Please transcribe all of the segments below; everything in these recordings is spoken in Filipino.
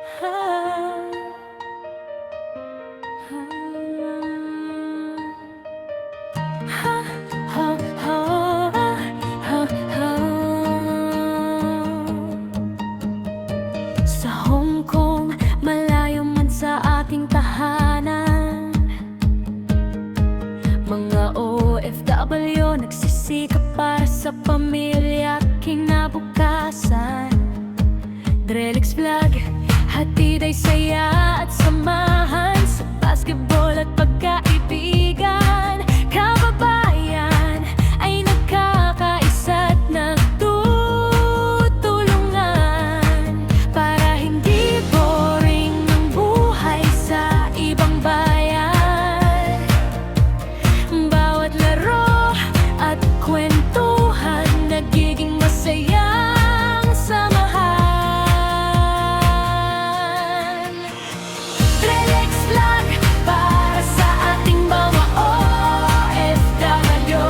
Sa Hong Kong, malayo man sa ating tahanan, mga OFW nagsisikap para sa pamilya at kinabukasan. Drelix Vlog, hatid ay saya at samahan sa basketball at pagkaibigan. Kababayan ay nagkakaisa at nagtutulungan para hindi boring ang buhay sa ibang bayan. Bawat laro at kwentuhan nagiging masayang samahan. Drelix Vlog para sa ating mga OFW.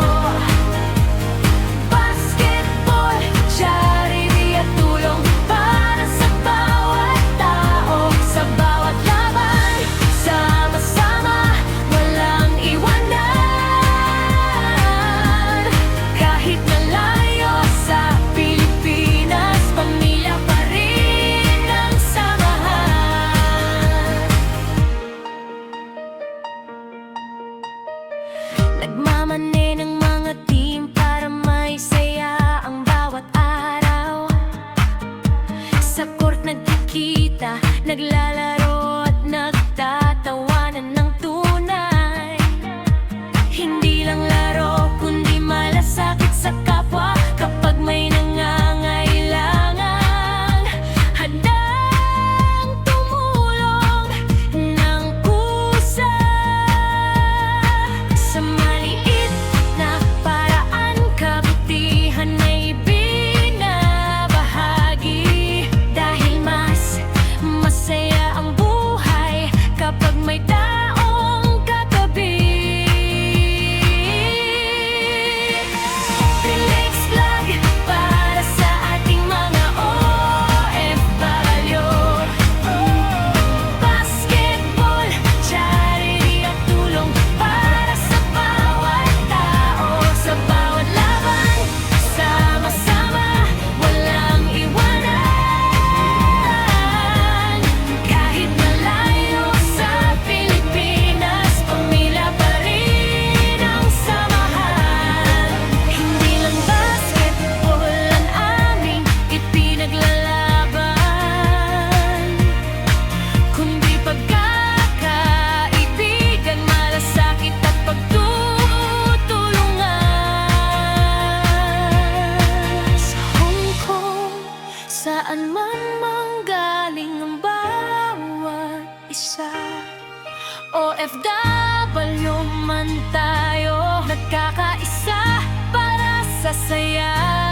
Basketball, charity at tulong para sa bawat tao. Sa bawat laban, sama-sama, walang iwanan. Kahit malayo sa Pilipinas, pamilya pa rin ang samahan. Nagmamane ng mga team para may saya ang bawat araw. Sa court nagkikita, naglalaro at nagtatawanan ng tunay. Hindi lang laro, kundi malasakit sa kapwa kapag may nangangailangan. Handang tumulong ng kusa sa maliit na paraan, kabutihan ay binabahagi. Dahil mas masaya ang buhay kapag may taong katabi. Drelix Vlog para sa ating mga OFW. Basketball, charity at tulong para sa bawat tao. Sa bawat laban, sama-sama, walang iwanan. Kahit malayo sa Pilipinas, pamilya pa rin ang samahan. Hindi lang basketball ang aming ipinaglalaban, kundi pagkakaibigan, malasakit at pagtutulungan. Sa Hong Kong, saan man manggaling ang bawat isa, OFW man tayo, nagkakaisa para sa saya.